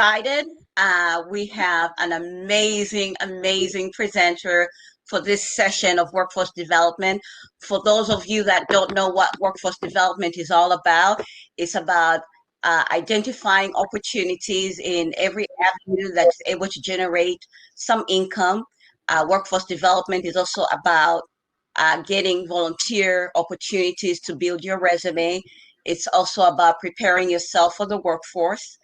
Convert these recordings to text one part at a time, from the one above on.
excited. We have an amazing presenter for this session of workforce development. For those of you that don't know what workforce development is all about, it's about identifying opportunities in every avenue that's able to generate some income. Workforce development is also about getting volunteer opportunities to build your resume. It's also about preparing yourself for the workforce.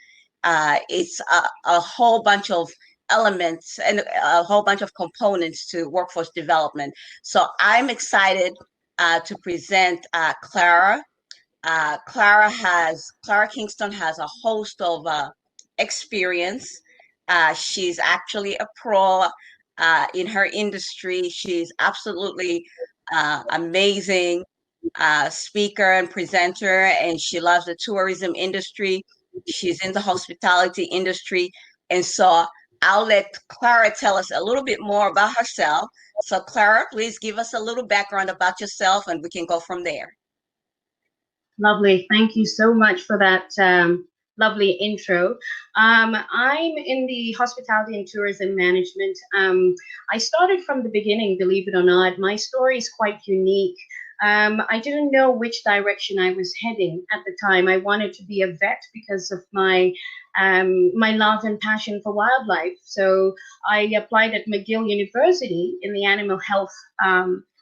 It's a whole bunch of elements and a whole bunch of components to workforce development. So I'm excited to present Clara. Clara Kingston has a host of experience. She's actually a pro in her industry. She's absolutely amazing speaker and presenter, and she loves the tourism industry. She's in the hospitality industry. And so I'll let Clara tell us a little bit more about herself. So Clara, please give us a little background about yourself and we can go from there. Lovely. Thank you so much for that lovely intro. I'm in the hospitality and tourism management. I started from the beginning, believe it or not. My story is quite unique. I didn't know which direction I was heading at the time. I wanted to be a vet because of my love and passion for wildlife. So I applied at McGill University in the animal health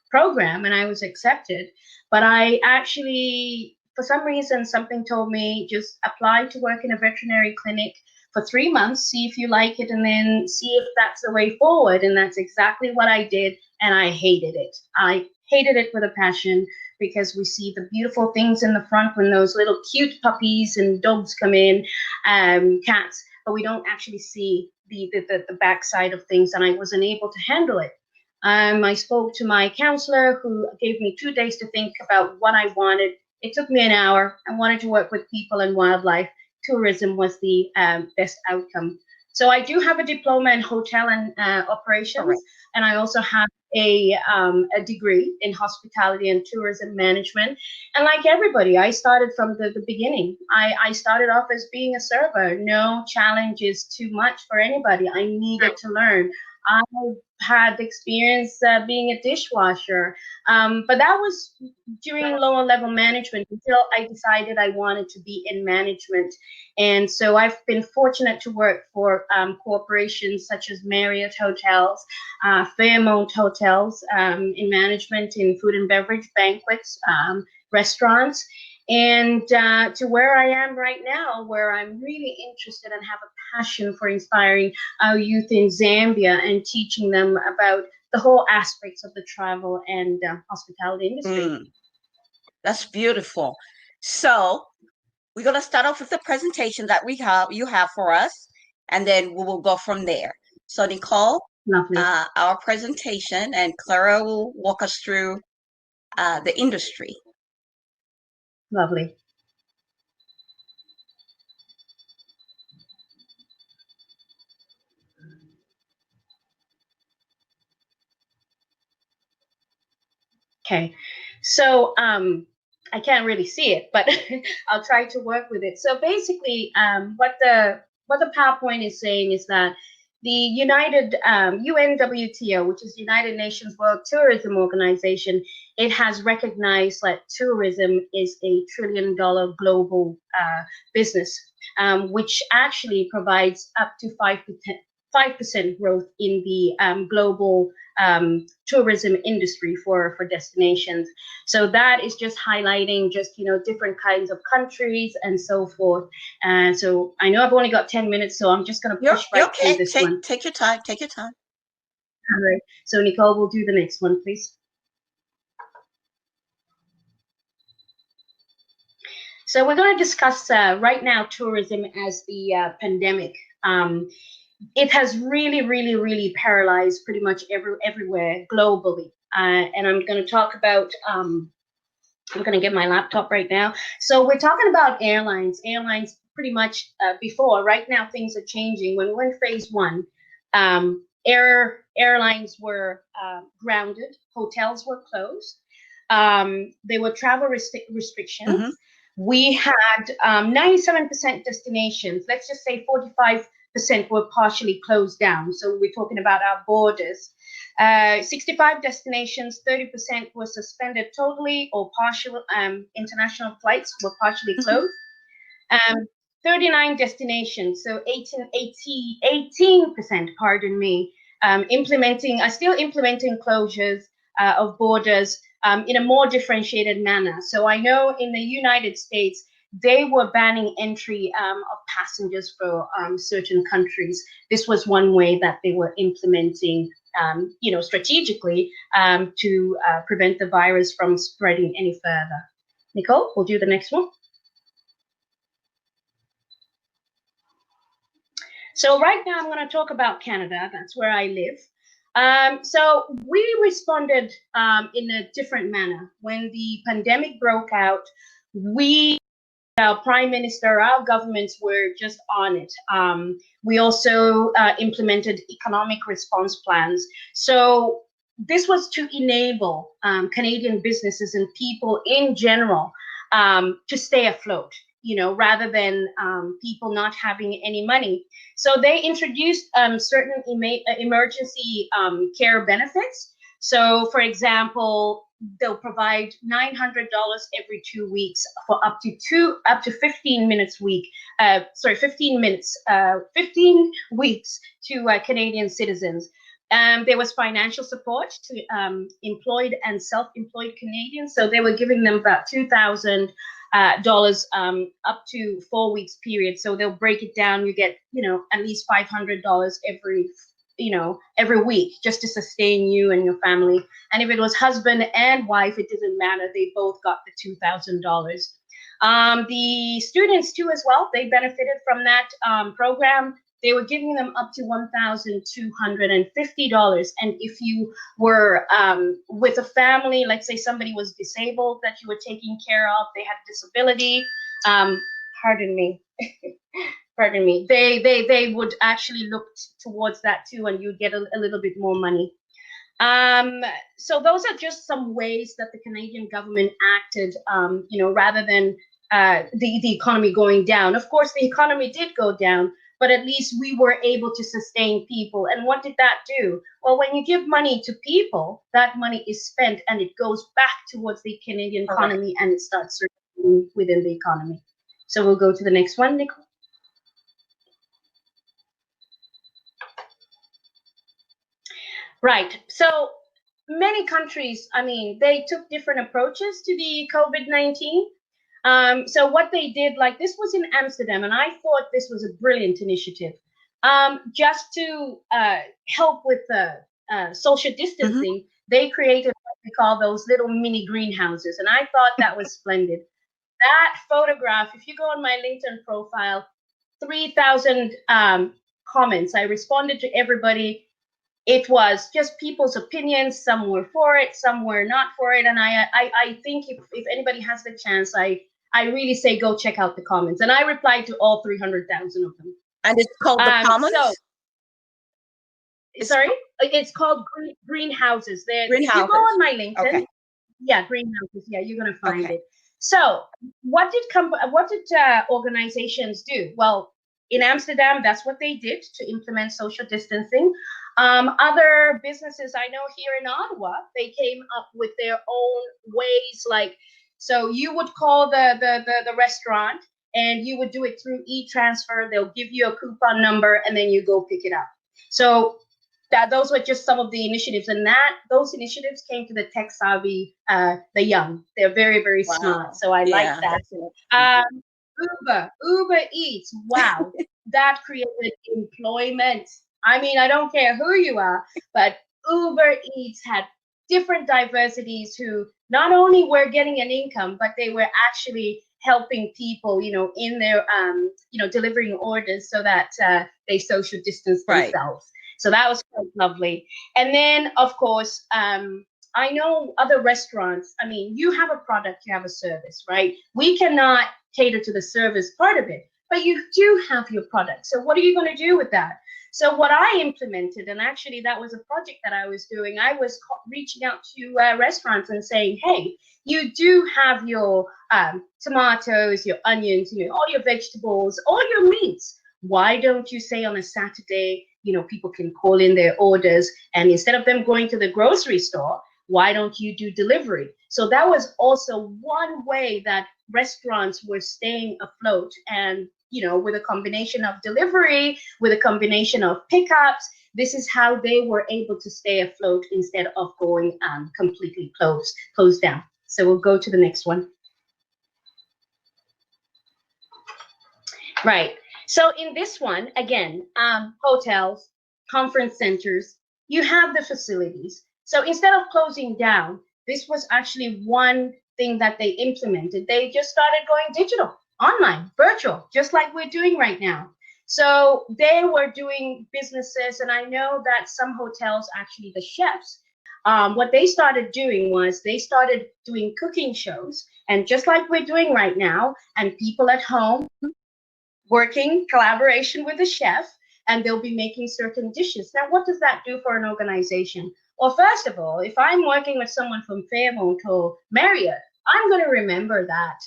program, and I was accepted. But I actually, for some reason, something told me just apply to work in a veterinary clinic for 3 months, see if you like it, and then see if that's the way forward. And that's exactly what I did, and I hated it. I hated it with a passion because we see the beautiful things in the front when those little cute puppies and dogs come in, cats, but we don't actually see the backside of things, and I wasn't able to handle it. I spoke to my counselor, who gave me 2 days to think about what I wanted. It took me an hour. I wanted to work with people and wildlife. Tourism was the best outcome. So I do have a diploma in hotel and operations, right. And I also have a degree in hospitality and tourism management. And like everybody, I started from the beginning. I started off as being a server. No challenge is too much for anybody. I needed to learn. I had experience being a dishwasher, but that was during lower level management until I decided I wanted to be in management. And so I've been fortunate to work for corporations such as Marriott Hotels, Fairmont Hotels, in management, in food and beverage, banquets, restaurants, and to where I am right now, where I'm really interested and have a passion for inspiring our youth in Zambia and teaching them about the whole aspects of the travel and hospitality industry. That's beautiful. So we're going to start off with the presentation that you have for us, and then we will go from there. So Nicole, our presentation, and Clara will walk us through the industry. Lovely. Okay, so I can't really see it, but I'll try to work with it. So basically, what the PowerPoint is saying is that the United UNWTO, which is the United Nations World Tourism Organization, it has recognized that tourism is a $1 trillion global business, which actually provides up to 5% growth in the global tourism industry for destinations. So that is just highlighting just, different kinds of countries and so forth. So I know I've only got 10 minutes, so I'm just going to push through this one. Take your time. Take your time. All right. So Nicole, we'll do the next one, please. So we're going to discuss right now tourism as the pandemic. It has really paralyzed pretty much everywhere globally. And I'm going to talk about, I'm going to get my laptop right now. So we're talking about airlines. Airlines pretty much before, right now things are changing. When we're in phase one, airlines were grounded, hotels were closed. There were travel restrictions. we had 97% destinations. Let's just say 45% were partially closed down. So we're talking about our borders. 65 destinations, 30% were suspended totally or partial. International flights were partially closed. 39 destinations, so 18%, pardon me, are still implementing closures of borders in a more differentiated manner. So I know in the United States, they were banning entry of passengers for certain countries. This was one way that they were implementing, strategically to prevent the virus from spreading any further. Nicole, we'll do the next one. So right now I'm going to talk about Canada. That's where I live. So we responded in a different manner. When the pandemic broke out, our Prime Minister, our governments were just on it. We also implemented economic response plans. So this was to enable Canadian businesses and people in general to stay afloat, rather than people not having any money. So they introduced certain emergency care benefits. So, for example, they'll provide $900 every 2 weeks for up to 15 minutes 15 weeks to Canadian citizens. There was financial support to employed and self-employed Canadians. So they were giving them about $2,000 up to 4 weeks period. So they'll break it down. You get, at least $500 every week just to sustain you and your family. And if it was husband and wife, it didn't matter. They both got the $2,000. The students too, as well, they benefited from that program. They were giving them up to $1,250. And if you were with a family, let's say somebody was disabled that you were taking care of, they had a disability, pardon me, they would actually look towards that too, and you'd get a little bit more money. So those are just some ways that the Canadian government acted, rather than the economy going down. Of course, the economy did go down, but at least we were able to sustain people. And what did that do? Well, when you give money to people, that money is spent and it goes back towards the Canadian economy, and it starts circulating within the economy. So we'll go to the next one, Nicole. Right. So many countries, they took different approaches to the COVID-19. So what they did, like this was in Amsterdam, and I thought this was a brilliant initiative. Just to help with the social distancing, they created what we call those little mini greenhouses, and I thought that was splendid. That photograph, if you go on my LinkedIn profile, 3,000 comments. I responded to everybody. It was just people's opinions. Some were for it, some were not for it. And I think if anybody has the chance, I really say go check out the comments. And I replied to all 300,000 of them. And it's called the comments? It's called greenhouses. Greenhouses. You go on my LinkedIn. Okay. Yeah, greenhouses. Yeah, you're going to find it. So what did organizations do? Well, in Amsterdam, that's what they did to implement social distancing. Other businesses I know here in Ottawa, they came up with their own ways. So you would call the restaurant and you would do it through e-transfer. They'll give you a coupon number and then you go pick it up. So those were just some of the initiatives, and those initiatives came to the tech savvy, the young. They're very, very smart. So I like that. Uber Eats. Wow, that created employment. I don't care who you are, but Uber Eats had different diversities who not only were getting an income, but they were actually helping people, in their, delivering orders so that they social distance themselves. So that was quite lovely. And then, of course, I know other restaurants, you have a product, you have a service, right? We cannot cater to the service part of it, but you do have your product. So what are you going to do with that? So what I implemented, and actually that was a project that I was doing, I was reaching out to restaurants and saying, hey, you do have your tomatoes, your onions, all your vegetables, all your meats. Why don't you say on a Saturday, people can call in their orders, and instead of them going to the grocery store, why don't you do delivery? So that was also one way that restaurants were staying afloat. And, with a combination of delivery, with a combination of pickups, this is how they were able to stay afloat instead of going completely closed down. So we'll go to the next one. Right. So in this one, again, hotels, conference centers, you have the facilities. So instead of closing down, this was actually one thing that they implemented. They just started going digital, online, virtual, just like we're doing right now. So they were doing businesses, and I know that some hotels, actually the chefs, what they started doing was they started doing cooking shows, and just like we're doing right now, and people at home working collaboration with the chef, and they'll be making certain dishes. Now, what does that do for an organization? Well, first of all, if I'm working with someone from Fairmont or Marriott, I'm going to remember that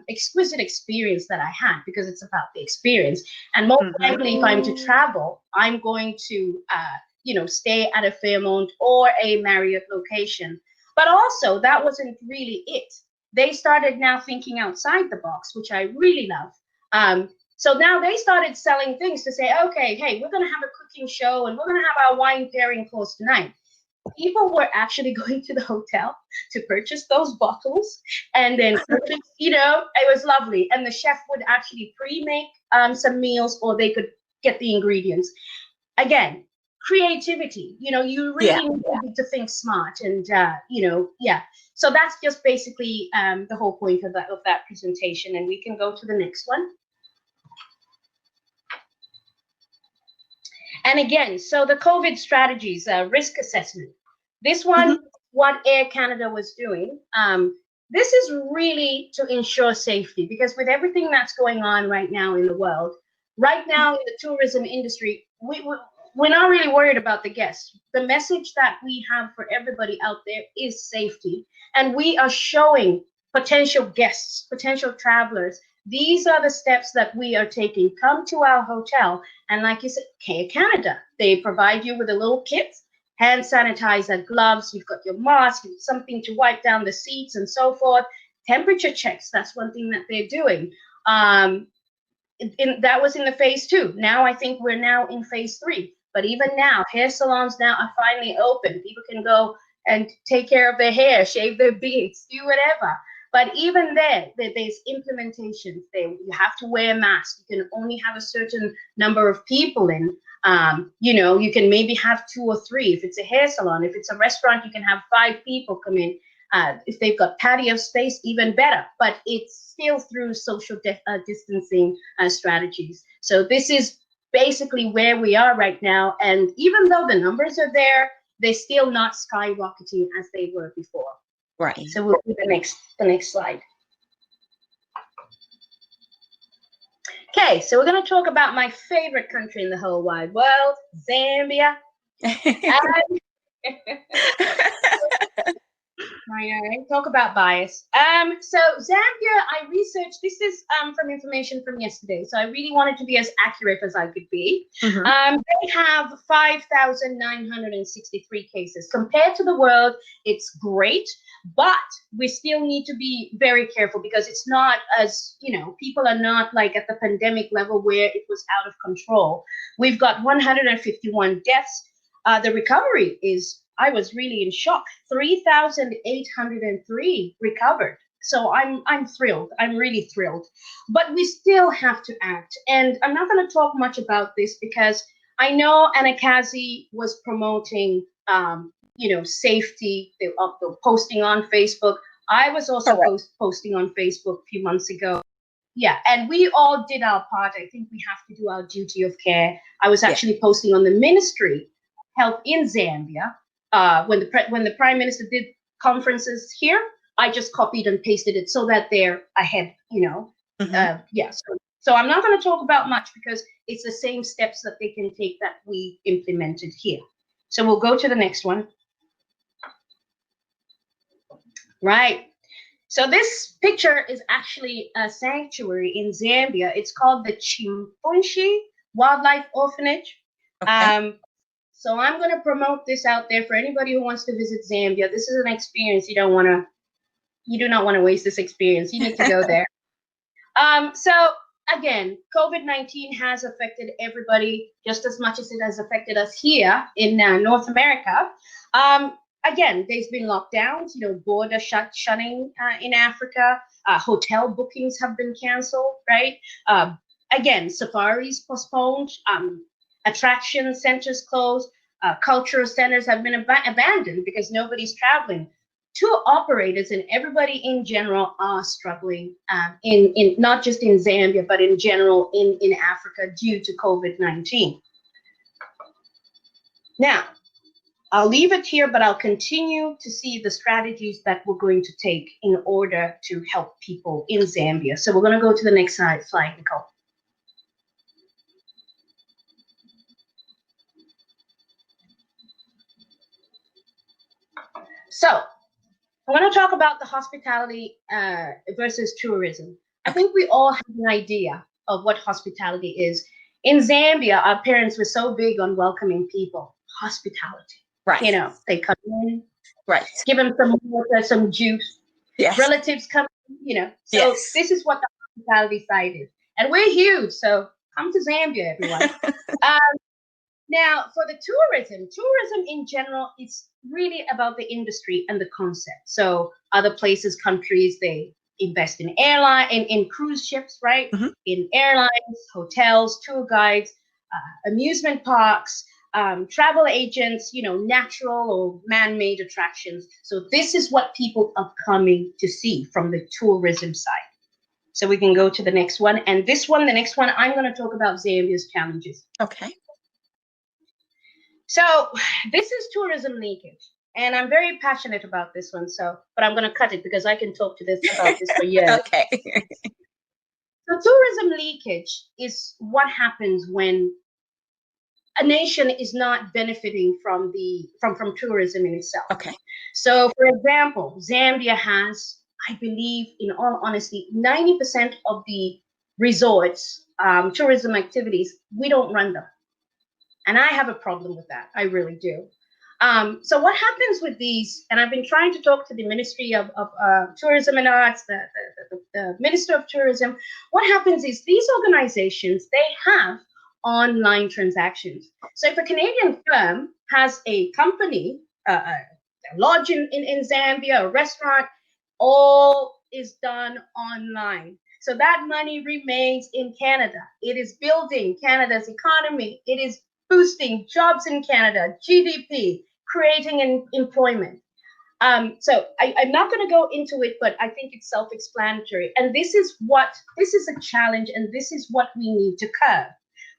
exquisite experience that I had, because it's about the experience. And most likely, if I'm to travel, I'm going to, stay at a Fairmont or a Marriott location. But also, that wasn't really it. They started now thinking outside the box, which I really love. So now they started selling things to say, okay, hey, we're going to have a cooking show, and we're going to have our wine pairing course tonight. People were actually going to the hotel to purchase those bottles, and then purchase, it was lovely. And the chef would actually pre-make some meals, or they could get the ingredients. Again, creativity, you really need to think smart, and, So that's just basically the whole point of that presentation. And we can go to the next one. And again, so the COVID strategies, risk assessment. This one, what Air Canada was doing, this is really to ensure safety, because with everything that's going on right now in the world, right now in the tourism industry, we're not really worried about the guests. The message that we have for everybody out there is safety. And we are showing potential guests, potential travelers, these are the steps that we are taking. Come to our hotel, and like you said, Air Canada, they provide you with a little kit, hand sanitizer, gloves, you've got your mask, something to wipe down the seats and so forth. Temperature checks, that's one thing that they're doing. That was in the phase 2. Now I think we're now in phase 3. But even now, hair salons now are finally open. People can go and take care of their hair, shave their beards, do whatever. But even there, there's implementations. You have to wear a mask. You can only have a certain number of people in. You can maybe have 2 or 3. If it's a hair salon, if it's a restaurant, you can have 5 people come in. If they've got patio space, even better. But it's still through social distancing strategies. So this is basically where we are right now. And even though the numbers are there, they're still not skyrocketing as they were before. Right. So we'll do the next slide. Okay, so we're going to talk about my favorite country in the whole wide world, Zambia. Talk about bias. So Zambia, I researched. This is from information from yesterday. So I really wanted to be as accurate as I could be. They have 5,963 cases. Compared to the world, it's great, but we still need to be very careful, because it's not as, people are not like at the pandemic level where it was out of control. We've got 151 deaths. The recovery is, I was really in shock. 3,803 recovered. So I'm thrilled. I'm really thrilled. But we still have to act. And I'm not going to talk much about this, because I know Anakazi was promoting, safety. They were posting on Facebook. I was also posting on Facebook a few months ago. Yeah, and we all did our part. I think we have to do our duty of care. I was actually posting on the Ministry of Health in Zambia. When the Prime Minister did conferences here, I just copied and pasted it so that they're ahead, So I'm not going to talk about much, because it's the same steps that they can take that we implemented here. So we'll go to the next one. Right. So this picture is actually a sanctuary in Zambia. It's called the Chimpunshi Wildlife Orphanage. Okay. So I'm going to promote this out there for anybody who wants to visit Zambia. This is an experience you do not want to waste this experience. You need to go there. So again, COVID-19 has affected everybody just as much as it has affected us here in North America. Again, there's been lockdowns, border shutting in Africa. Hotel bookings have been canceled, right? Again, safaris postponed, attraction centers closed, cultural centers have been abandoned because nobody's traveling. Tour operators and everybody in general are struggling in not just in Zambia, but in general in Africa due to COVID-19. Now, I'll leave it here, but I'll continue to see the strategies that we're going to take in order to help people in Zambia. So we're going to go to the next slide, Nicole. So I want to talk about the hospitality versus tourism. I think we all have an idea of what hospitality is. In Zambia, our parents were so big on welcoming people. Hospitality. Right. They come in. Right. Give them some water, some juice. Yes. Relatives come, So yes. This is what the hospitality side is. And we're huge, so come to Zambia, everyone. Now, for the tourism in general, it's really about the industry and the concept. So other places, countries, they invest in in cruise ships, right? Mm-hmm. In airlines, hotels, tour guides, amusement parks, travel agents, natural or man-made attractions. So this is what people are coming to see from the tourism side. So we can go to the next one. And the next one, I'm going to talk about Zambia's challenges. Okay. So this is tourism leakage, and I'm very passionate about this one. But I'm going to cut it because I can talk about this for years. Okay. So tourism leakage is what happens when a nation is not benefiting from tourism in itself. Okay. So, for example, Zambia has, I believe, in all honesty, 90% of the resorts, tourism activities, we don't run them. And I have a problem with that. I really do. So what happens with these, and I've been trying to talk to the Ministry of Tourism and Arts, the Minister of Tourism. What happens is these organizations, they have online transactions. So if a Canadian firm has a company, a lodge in Zambia, a restaurant, all is done online. So that money remains in Canada. It is building Canada's economy. It is boosting jobs in Canada, GDP, creating employment. So I'm not going to go into it, but I think it's self-explanatory. And this is a challenge, and this is what we need to curb.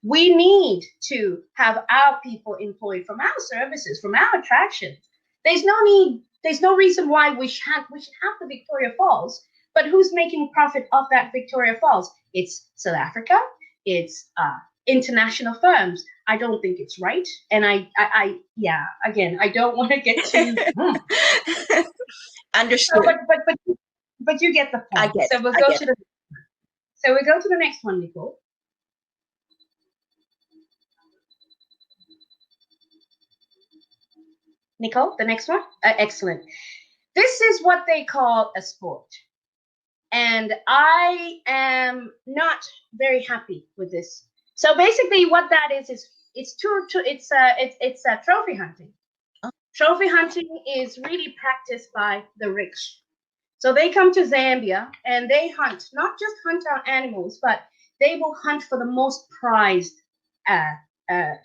We need to have our people employed from our services, from our attractions. There's no reason why we should have the Victoria Falls, but who's making profit off that Victoria Falls? It's South Africa. It's international firms. I don't think it's right. And again, I don't want to get too understood. But you get the point. I get. So we go to the next one, Nicole. Nicole, the next one. Excellent. This is what they call a sport. And I am not very happy with this. So basically what that is it's trophy hunting. Oh. Trophy hunting is really practiced by the rich. So they come to Zambia and they not just hunt our animals, but they will hunt for the most prized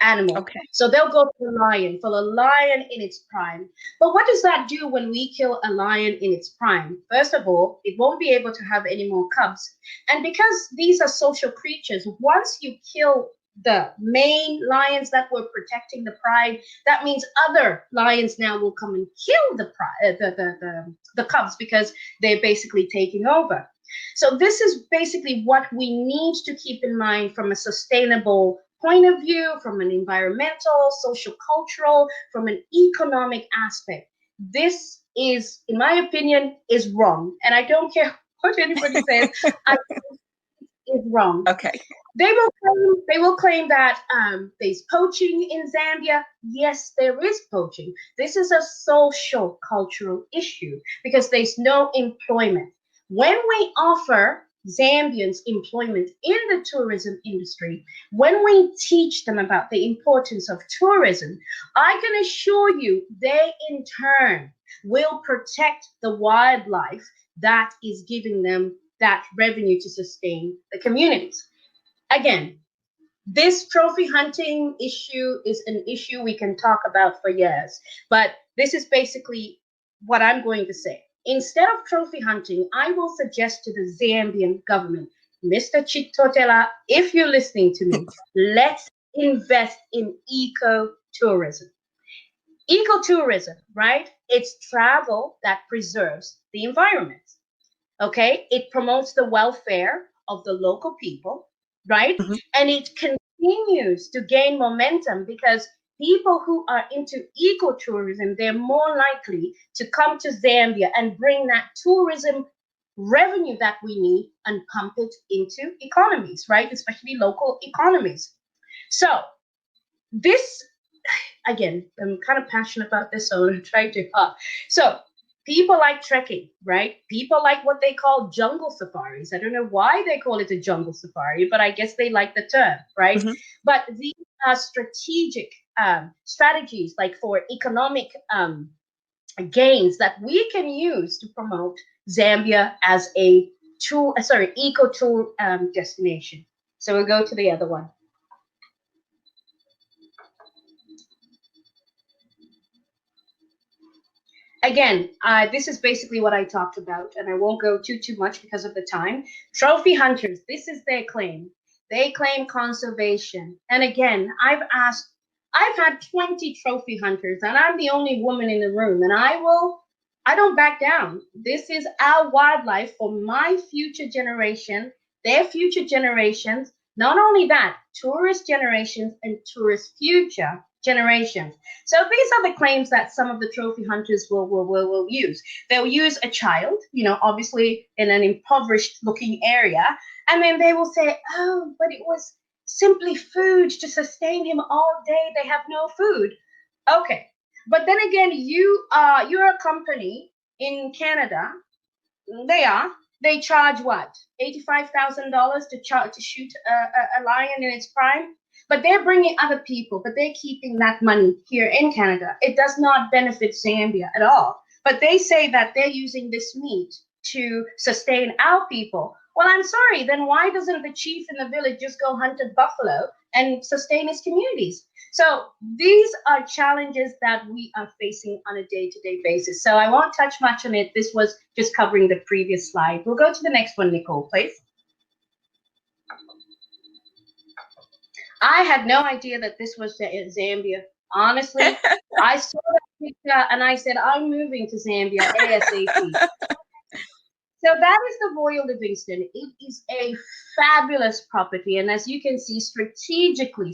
animal. Okay. So they'll go for the lion in its prime. But what does that do when we kill a lion in its prime? First of all, it won't be able to have any more cubs. And because these are social creatures, once you kill the main lions that were protecting the pride, that means other lions now will come and kill the cubs because they're basically taking over. So this is basically what we need to keep in mind from a sustainable point of view, from an environmental, social, cultural, from an economic aspect. this is, in my opinion, is wrong. And I don't care what anybody says, I think it's wrong. Okay. They will claim that there's poaching in Zambia. Yes, there is poaching. This is a social cultural issue because there's no employment. When we offer Zambians employment in the tourism industry, when we teach them about the importance of tourism, I can assure you they in turn will protect the wildlife that is giving them that revenue to sustain the communities. Again, this trophy hunting issue is an issue we can talk about for years, but this is basically what I'm going to say. Instead of trophy hunting, I will suggest to the Zambian government, Mr. Chitotela, if you're listening to me, let's invest in ecotourism. Ecotourism, right? It's travel that preserves the environment. Okay, it promotes the welfare of the local people, right? Mhm. And it continues to gain momentum because people who are into ecotourism, they're more likely to come to Zambia and bring that tourism revenue that we need and pump it into economies, right? Especially local economies. So this, again, I'm kind of passionate about this, so I'm trying to so people like trekking, right? People like what they call jungle safaris. I don't know why they call it a jungle safari, but I guess they like the term, right? Mhm. But these are strategic strategies, like for economic gains that we can use to promote Zambia as a eco tour destination. So we'll go to the other one. Again, this is basically what I talked about, and I won't go too much because of the time. Trophy hunters, this is their claim. They claim conservation. And again, I've had 20 trophy hunters, and I'm the only woman in the room, and I don't back down. This is our wildlife for my future generation, their future generations. Not only that, tourist generations and tourist future generations. So these are the claims that some of the trophy hunters will use. They'll use a child, obviously in an impoverished looking area, and then they will say, oh, but it was simply food to sustain him all day. They have no food. Okay. But then again, you're a company in Canada. They charge what, $85,000 to shoot a lion in its prime? But they're bringing other people, but they're keeping that money here in Canada. It does not benefit Zambia at all. But they say that they're using this meat to sustain our people. Well, I'm sorry, then why doesn't the chief in the village just go hunt a buffalo and sustain his communities? So these are challenges that we are facing on a day-to-day basis. So I won't touch much on it. This was just covering the previous slide. We'll go to the next one, Nicole, please. I had no idea that this was Zambia. Honestly, I saw that picture and I said, I'm moving to Zambia ASAP. So that is the Royal Livingston. It is a fabulous property, and as you can see, strategically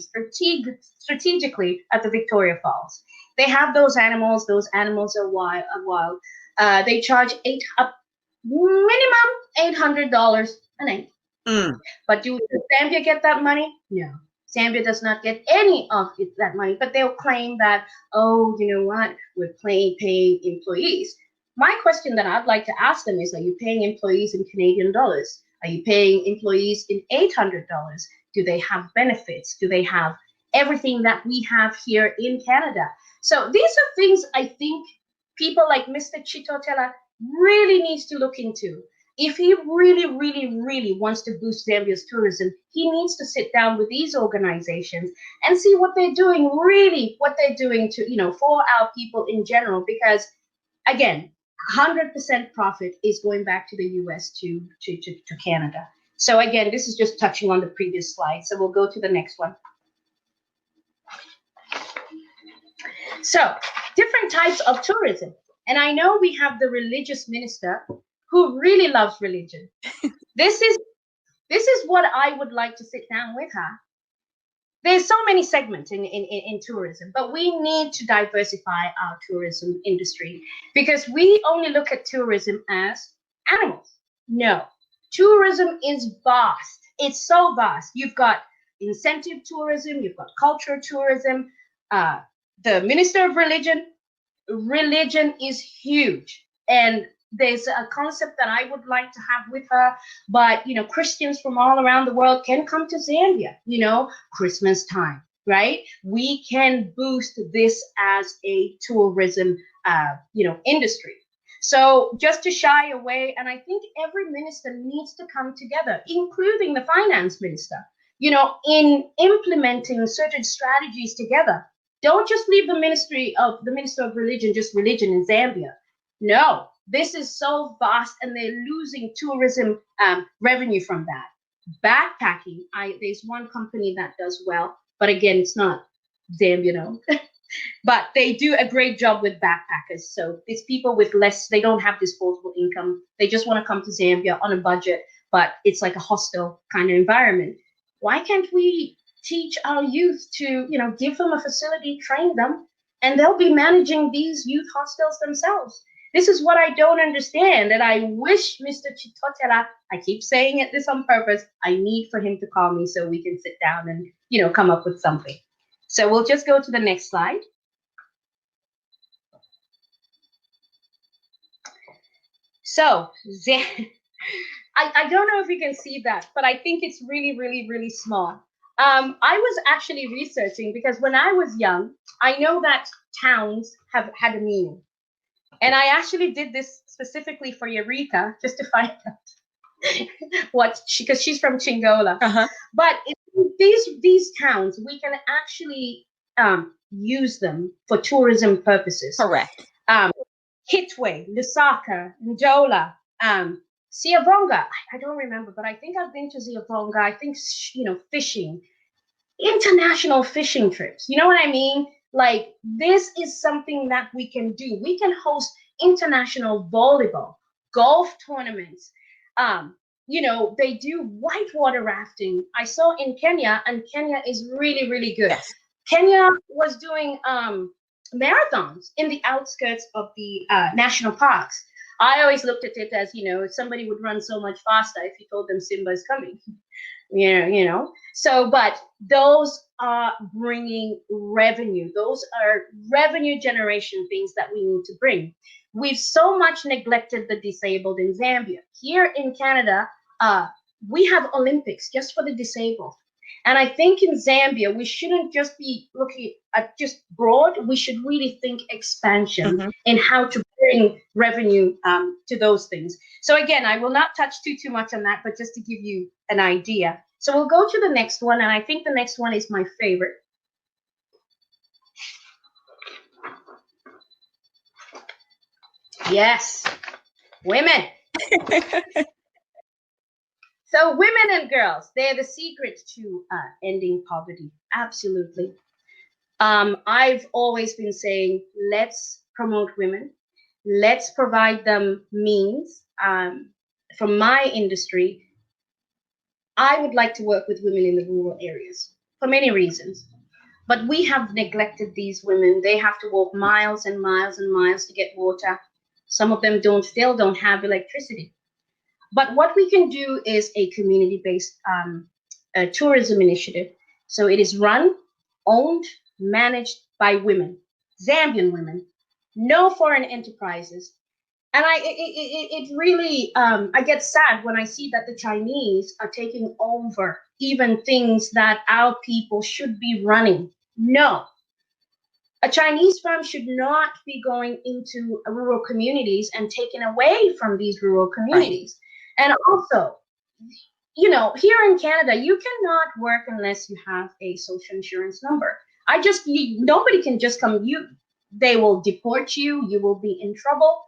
at the Victoria Falls. They have those animals. Those animals are wild. They charge minimum $800 a night. But does Zambia get that money? No. Zambia does not get any of that money, but they'll claim that, oh, you know what, we're paying employees. My question that I'd like to ask them is, are you paying employees in Canadian dollars? Are you paying employees in $800? Do they have benefits? Do they have everything that we have here in Canada? So these are things I think people like Mr. Chitotela really needs to look into. If he really wants to boost Zambia's tourism, he needs to sit down with these organizations and see what they're doing, what they're doing to, for our people in general, because again, 100% profit is going back to the US to Canada. So again, this is just touching on the previous slide. So we'll go to the next one. So different types of tourism. And I know we have the religious minister who really loves religion. This is what I would like to sit down with her. there's so many segments in tourism, but we need to diversify our tourism industry because we only look at tourism as animals. No, tourism is vast. It's so vast. You've got incentive tourism, you've got cultural tourism, the minister of religion is huge. And there's a concept that I would like to have with her, but Christians from all around the world can come to Zambia, Christmas time, right? We can boost this as a tourism, industry. So just to shy away, and I think every minister needs to come together, including the finance minister, in implementing certain strategies together. Don't just leave the minister of religion, just religion in Zambia. No, this is so vast, and they're losing tourism revenue from that. Backpacking, there's one company that does well, but again, it's not Zambia, but they do a great job with backpackers. So it's people with less, they don't have disposable income. They just want to come to Zambia on a budget, but it's like a hostel kind of environment. Why can't we teach our youth to, give them a facility, train them, and they'll be managing these youth hostels themselves? This is what I don't understand, and I wish Mr. Chitotela, I keep saying this on purpose, I need for him to call me so we can sit down and, come up with something. So we'll just go to the next slide. So, I don't know if you can see that, but I think it's really, really, really small. I was actually researching because when I was young, I know that towns have had a meaning. And I actually did this specifically for Eureka, just to find out because she's from Chingola. But these towns, we can actually use them for tourism purposes. Correct. Hitwe, Lusaka, Ndola, Siavonga. I don't remember, but I think I've been to Siavonga. I think, fishing, international fishing trips. You know what I mean? Like, this is something that we can do. We can host international volleyball, golf tournaments. They do whitewater rafting. I saw in Kenya, and Kenya is really, really good. Yes. Kenya was doing marathons in the outskirts of the national parks. I always looked at it as, somebody would run so much faster if you told them Simba is coming. So, but those are bringing revenue. Those are revenue generation things that we need to bring. We've so much neglected the disabled in Zambia. Here in Canada, we have Olympics just for the disabled. And I think in Zambia, we shouldn't just be looking at just broad. We should really think expansion in how to bring revenue to those things. So again, I will not touch too much on that, but just to give you an idea. So we'll go to the next one, and I think the next one is my favorite. Yes, women. So women and girls, they're the secret to ending poverty. Absolutely. I've always been saying, let's promote women. Let's provide them means. From my industry, I would like to work with women in the rural areas for many reasons. But we have neglected these women. They have to walk miles and miles and miles to get water. Some of them still don't have electricity. But what we can do is a community-based tourism initiative. So it is run, owned, managed by women, Zambian women, no foreign enterprises. And it really, I get sad when I see that the Chinese are taking over even things that our people should be running. No. A Chinese firm should not be going into rural communities and taking away from these rural communities. Right. And also, here in Canada, you cannot work unless you have a social insurance number. Nobody can just come. They will deport you. You will be in trouble,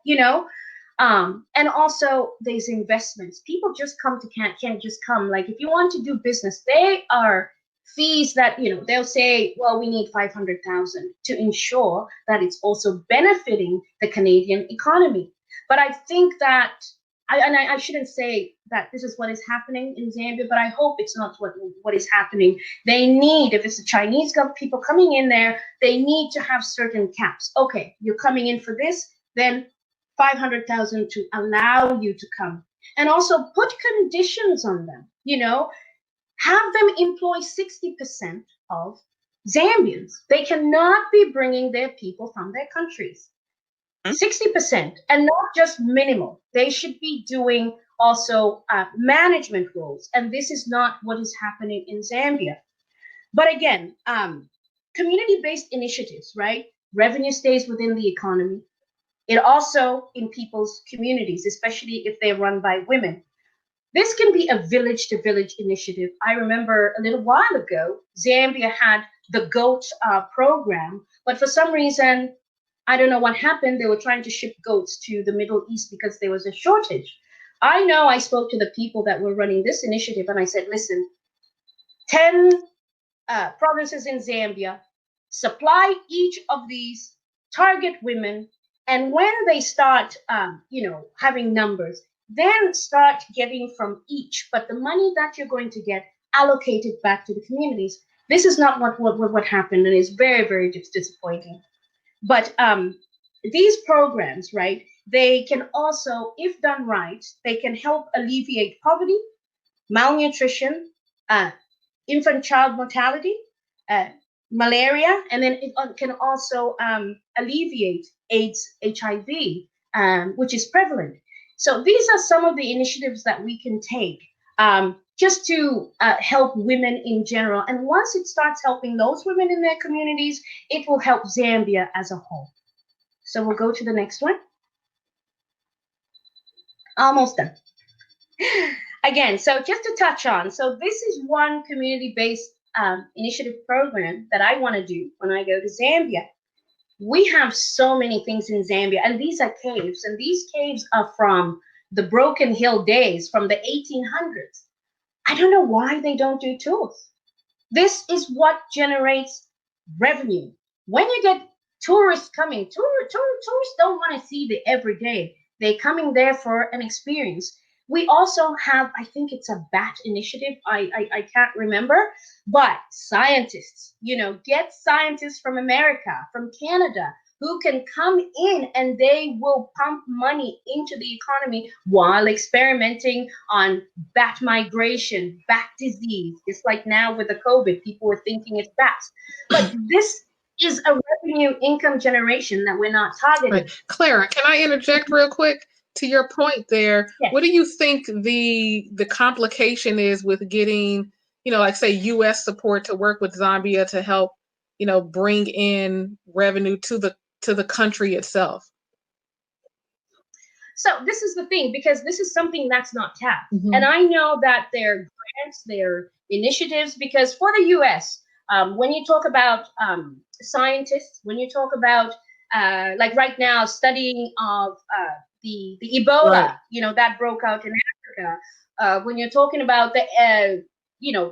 And also, there's investments. People just can't just come. Like, if you want to do business, they are fees that, they'll say, well, we need 500,000 to ensure that it's also benefiting the Canadian economy. But I think that I shouldn't say that this is what is happening in Zambia, but I hope it's not what is happening. They need, if it's the Chinese people coming in there, they need to have certain caps. Okay, you're coming in for this, then 500,000 to allow you to come. And also put conditions on them, you know, have them employ 60% of Zambians. They cannot be bringing their people from their countries. 60%, and not just minimal. They should be doing also management roles, and this is not what is happening in Zambia. But again, community-based initiatives, right? Revenue stays within the economy. It also in people's communities, especially if they're run by women. This can be a village-to-village initiative. I remember a little while ago, Zambia had the GOAT program, but for some reason, I don't know what happened. They were trying to ship goats to the Middle East because there was a shortage. I know I spoke to the people that were running this initiative and I said, listen, 10 provinces in Zambia, supply each of these, target women, and when they start, having numbers, then start getting from each. But the money that you're going to get allocated back to the communities. This is not what happened, and it's very, very disappointing. But these programs, right, they can also, if done right, they can help alleviate poverty, malnutrition, infant child mortality, malaria, and then it can also alleviate AIDS, HIV, which is prevalent. So these are some of the initiatives that we can take just to help women in general. And once it starts helping those women in their communities, it will help Zambia as a whole. So we'll go to the next one. Almost done. Again, so just to touch on, so this is one community-based initiative program that I want to do when I go to Zambia. We have so many things in Zambia, and these are caves, and these caves are from the Broken Hill days, from the 1800s. I don't know why they don't do tours. This is what generates revenue. When you get tourists coming, tourists don't want to see the everyday. They're coming there for an experience. We also have, I think it's a BAT initiative. I can't remember, but scientists, get scientists from America, from Canada, who can come in and they will pump money into the economy while experimenting on bat migration, bat disease. It's like now with the COVID, people were thinking it's bats. But this is a revenue income generation that we're not targeting. Right. Clara, can I interject real quick? To your point there, yes. What do you think the complication is with getting, like say U.S. support to work with Zambia to help, bring in revenue to the country itself? So this is the thing, because this is something that's not tapped. Mm-hmm. And I know that there are grants, there are initiatives, because for the U.S., when you talk about scientists, when you talk about like right now studying of the Ebola, right. That broke out in Africa. When you're talking about the,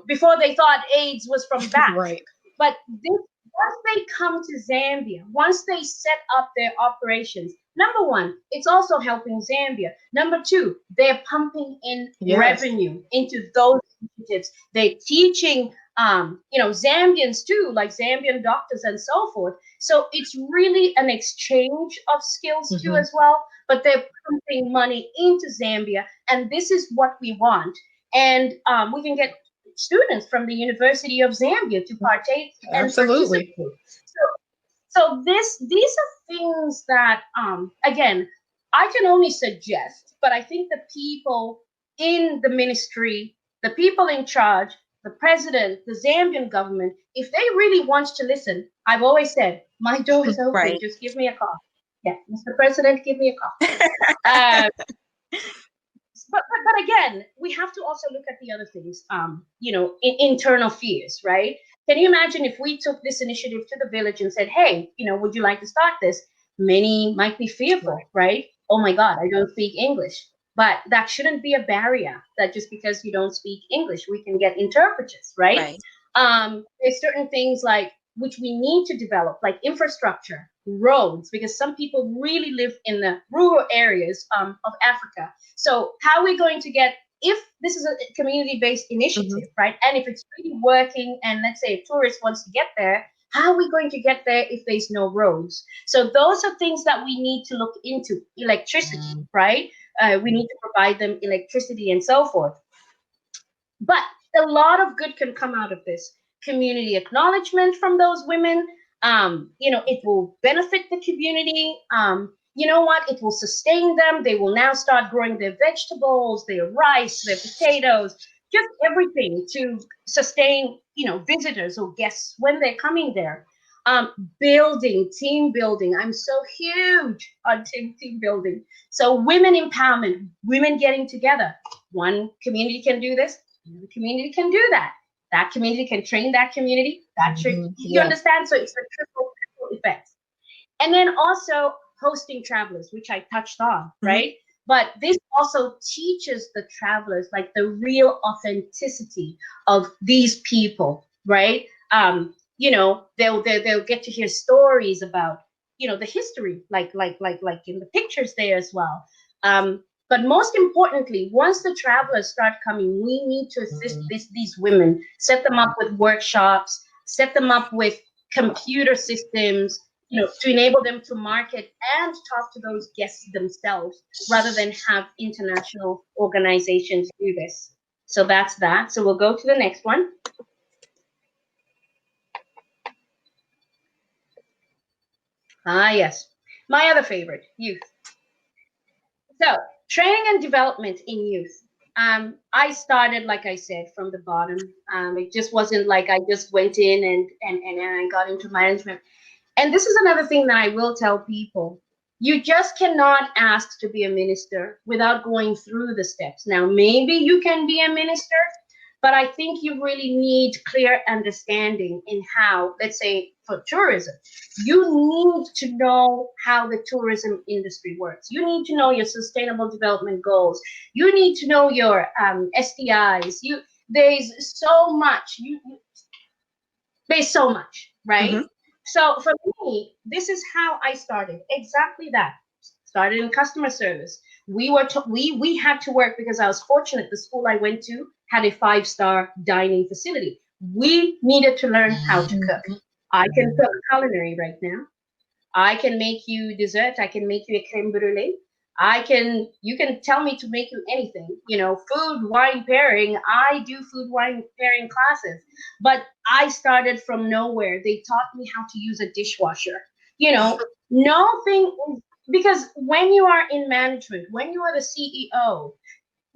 before they thought AIDS was from bats. Right. But once they come to Zambia, once they set up their operations, number one, it's also helping Zambia. Number two, they're pumping in revenue into those initiatives. They're teaching, Zambians too, like Zambian doctors and so forth. So it's really an exchange of skills too as well. But they're pumping money into Zambia, and this is what we want. And we can get students from the University of Zambia to partake. Absolutely. And so these are things that, again, I can only suggest, but I think the people in the ministry, the people in charge, the president, the Zambian government, if they really want to listen, I've always said, my door is open, right. Just give me a call. Yeah, Mr. President, give me a call. But again, we have to also look at the other things, internal fears, right? Can you imagine if we took this initiative to the village and said, hey, would you like to start this? Many might be fearful, right? Oh my God, I don't speak English. But that shouldn't be a barrier, that just because you don't speak English, we can get interpreters, right? There's certain things like which we need to develop, like infrastructure, roads, because some people really live in the rural areas of Africa. So how are we going to get, if this is a community-based initiative, right? And if it's really working, and let's say a tourist wants to get there, how are we going to get there if there's no roads? So those are things that we need to look into. Electricity, right? We need to provide them electricity and so forth. But a lot of good can come out of this. Community acknowledgement from those women. It will benefit the community. You know what? It will sustain them. They will now start growing their vegetables, their rice, their potatoes, just everything to sustain, visitors or guests when they're coming there. Building, team building. I'm so huge on team building. So women empowerment, women getting together. One community can do this, another community can do that. That community can train that community. You understand? So it's a triple effect. And then also hosting travelers, which I touched on, right? But this also teaches the travelers like the real authenticity of these people, right? They'll get to hear stories about, the history, like in the pictures there as well. But most importantly, once the travelers start coming, we need to assist these women, set them up with workshops, set them up with computer systems, to enable them to market and talk to those guests themselves, rather than have international organizations do this. So that's that. So we'll go to the next one. Yes. My other favorite, youth. So training and development in youth. I started, like I said, from the bottom. It just wasn't like I just went in and I got into management. And this is another thing that I will tell people. You just cannot ask to be a minister without going through the steps. Now, maybe you can be a minister, but I think you really need clear understanding in how, let's say, for tourism, you need to know how the tourism industry works. You need to know your sustainable development goals. You need to know your SDIs. There's so much. There's so much, right? So for me, this is how I started. Exactly that. Started in customer service. We had to work because I was fortunate. The school I went to had a 5-star dining facility. We needed to learn how to cook. I can cook culinary right now. I can make you dessert. I can make you a creme brulee. You can tell me to make you anything, food, wine pairing. I do food, wine pairing classes, but I started from nowhere. They taught me how to use a dishwasher, nothing, because when you are in management, when you are the CEO,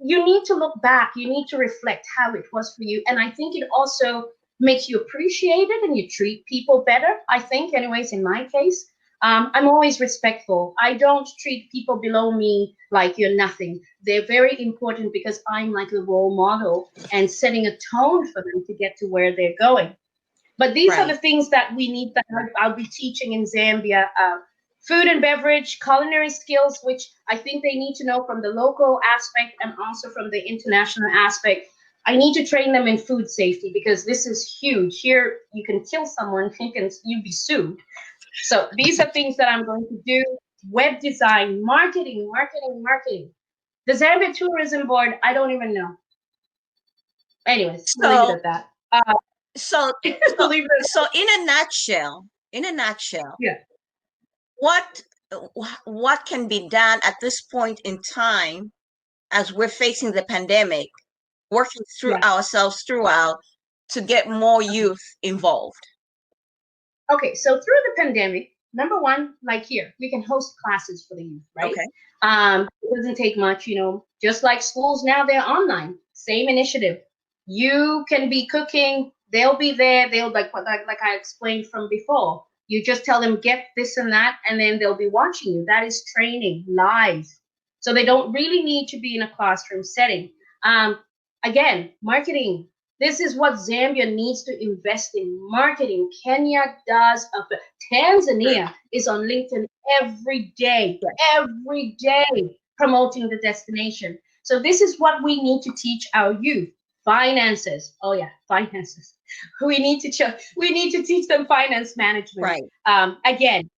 you need to look back, you need to reflect how it was for you. And I think it also makes you appreciate it and you treat people better. I think anyways, in my case, I'm always respectful. I don't treat people below me like you're nothing. They're very important because I'm like a role model and setting a tone for them to get to where they're going. But these are the things that we need, that I'll be teaching in Zambia. Food and beverage, culinary skills, which I think they need to know from the local aspect and also from the international aspect. I need to train them in food safety because this is huge. Here, you can kill someone, you'll be sued. So these are things that I'm going to do. Web design, marketing. The Zambia Tourism Board, I don't even know. Anyways, we'll leave it at that. So in a nutshell, yeah. What can be done at this point in time as we're facing the pandemic, working through ourselves throughout to get more youth involved? Okay, so through the pandemic, number one, like here, we can host classes for the youth, right? Okay. It doesn't take much, just like schools now, they're online. Same initiative. You can be cooking, they'll be there, they'll like I explained from before. You just tell them get this and that, and then they'll be watching you. That is training live. So they don't really need to be in a classroom setting. Again, marketing. This is what Zambia needs to invest in, marketing. Kenya does. Tanzania is on LinkedIn every day, promoting the destination. So this is what we need to teach our youth. Finances. Oh yeah, finances. We need to teach them finance management. Right. Again,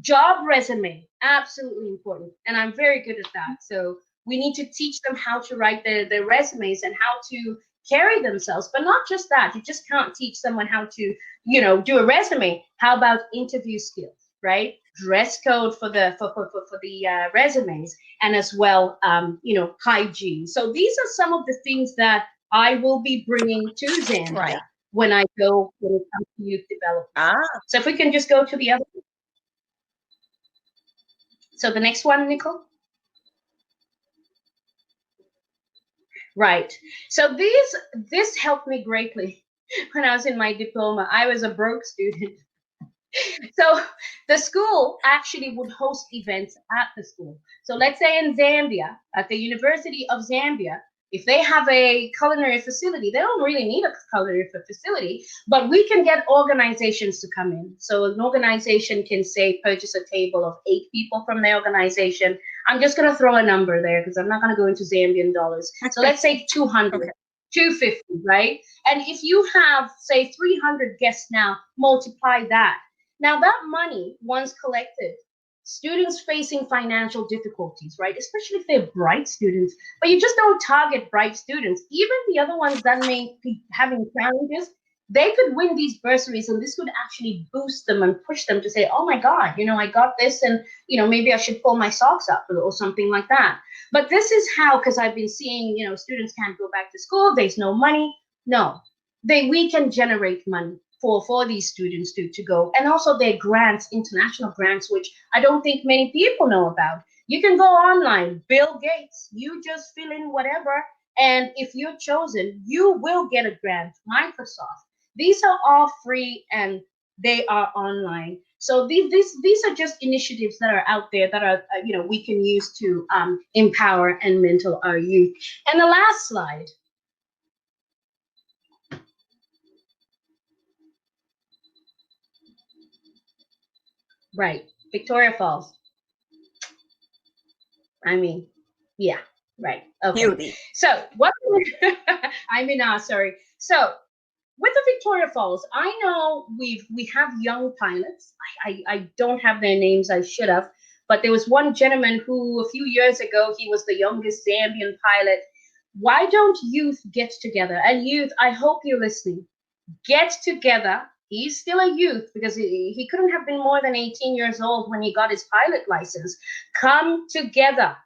job resume, absolutely important. And I'm very good at that. So we need to teach them how to write their resumes and how to carry themselves. But not just that. You just can't teach someone how to, do a resume. How about interview skills, right? Dress code for the resumes, and as well, hygiene. So these are some of the things that I will be bringing to Zambia when it comes to youth development. So if we can just go to the other. So the next one, Nicole. Right. So this helped me greatly when I was in my diploma. I was a broke student. So the school actually would host events at the school. So let's say in Zambia, at the University of Zambia, if they have a culinary facility, they don't really need a culinary facility, but we can get organizations to come in. So an organization can say purchase a table of 8 people from the organization. I'm just going to throw a number there because I'm not going to go into Zambian dollars. So let's say 200. Okay. 250, right? And if you have, say, 300 guests now, multiply that. Now that money, once collected, students facing financial difficulties, right? Especially if they're bright students, but you just don't target bright students. Even the other ones that may be having challenges, they could win these bursaries, and this could actually boost them and push them to say, oh my God, I got this, and maybe I should pull my socks up or something like that. But this is how, because I've been seeing, students can't go back to school, there's no money. No, we can generate money for these students to go. And also their grants, international grants, which I don't think many people know about. You can go online, Bill Gates, you just fill in whatever, and if you're chosen, you will get a grant. Microsoft. These are all free and they are online. So these are just initiatives that are out there that are, we can use to empower and mentor our youth. And the last slide. Right, Victoria Falls. Yeah, right. Okay. Beauty. So what? Sorry. So with the Victoria Falls, I know we have young pilots. I don't have their names. I should have. But there was one gentleman who a few years ago, he was the youngest Zambian pilot. Why don't youth get together? And youth, I hope you're listening. Get together. He's still a youth because he couldn't have been more than 18 years old when he got his pilot license. Come together.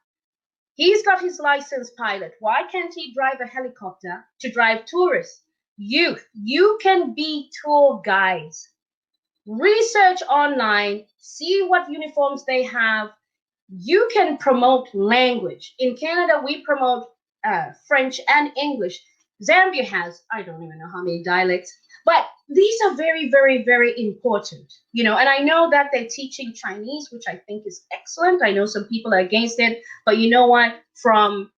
He's got his license, pilot. Why can't he drive a helicopter to drive tourists? Youth, you can be tour guides. Research online, see what uniforms they have. You can promote language. In Canada, we promote French and English. Zambia has, I don't even know how many dialects, but these are very, very, very important, and I know that they're teaching Chinese, which I think is excellent. I know some people are against it, but you know what? From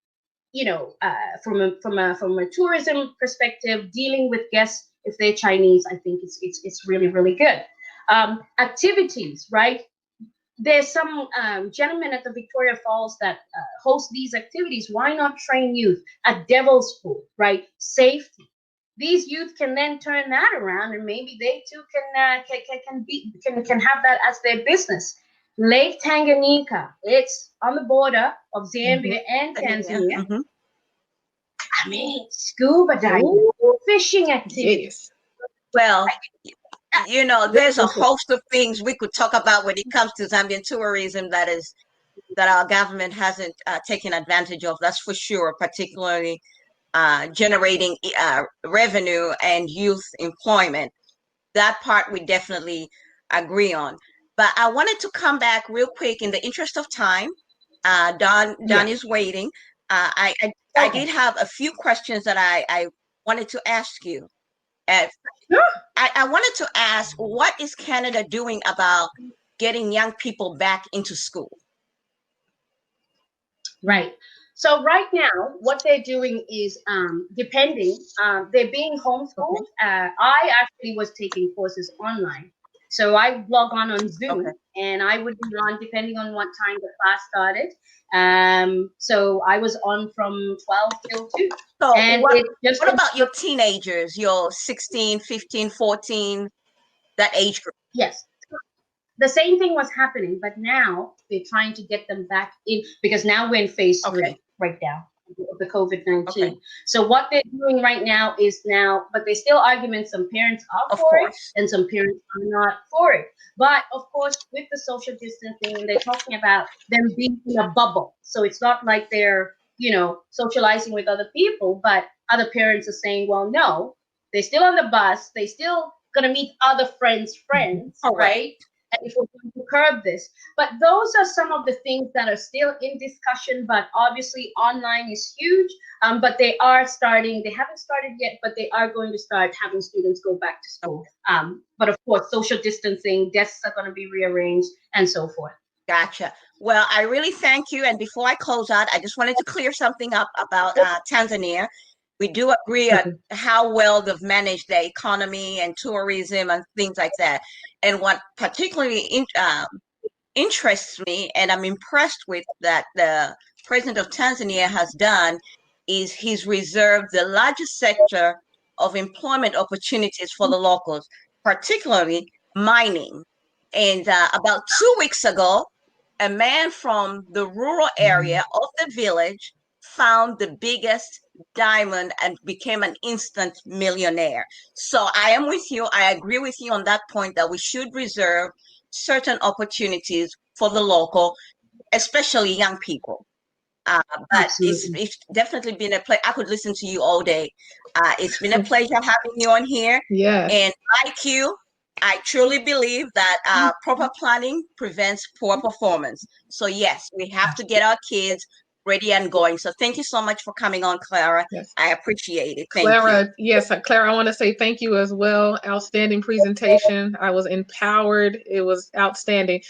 a tourism perspective, dealing with guests, if they're Chinese, I think it's really, really good. Activities, right? There's some gentlemen at the Victoria Falls that host these activities. Why not train youth at Devil's Pool, right? Safety. These youth can then turn that around, and maybe they too can have that as their business. Lake Tanganyika, it's on the border of Zambia and Tanzania. Scuba diving, fishing activities. Well, there's a host of things we could talk about when it comes to Zambian tourism that our government hasn't taken advantage of. That's for sure, particularly generating revenue and youth employment. That part we definitely agree on. But I wanted to come back real quick in the interest of time. Don is waiting. I did have a few questions that I wanted to ask you. I wanted to ask, what is Canada doing about getting young people back into school? Right. So right now, what they're doing is they're being homeschooled. I actually was taking courses online. So I log on Zoom, Okay. and I would be on depending on what time the class started. So I was on from 12 till 2. So And what, it just what about your teenagers, your 16, 15, 14, that age group? yes. The same thing was happening, but now they're trying to get them back in, because now we're in phase 3 right now of the COVID-19. Okay. So what they're doing right now is but there's still arguments. Some parents are Of for it, course. and some parents are not for it. But of course, with the social distancing, and they're talking about them being in a bubble. So it's not like they're, socializing with other people, but other parents are saying, well, no, they're still on the bus. They still gonna meet other friends, Correct. right? And if we're going to curb this. But those are some of the things that are still in discussion, but obviously online is huge. But they haven't started yet, but they are going to start having students go back to school. But of course, social distancing, desks are going to be rearranged, and so forth. Gotcha. Well, I really thank you. And before I close out, I just wanted to clear something up about Tanzania. We do agree on how well they've managed their economy and tourism and things like that. And what particularly interests me, and I'm impressed with, that the president of Tanzania has done, is he's reserved the largest sector of employment opportunities for the locals, particularly mining. And about 2 weeks ago, a man from the rural area of the village found the biggest diamond and became an instant millionaire. So I am with you. I agree with you on that point, that we should reserve certain opportunities for the local, especially young people. But it's definitely been a pleasure. I could listen to you all day. It's been a pleasure having you on here. Yes. And like you, I truly believe that proper planning prevents poor performance. So yes, we have to get our kids ready and going. So thank you so much for coming on, Clara. Yes. I appreciate it. Thank Clara, you. yes, Clara, I want to say thank you as well. Outstanding presentation. I was empowered. It was outstanding.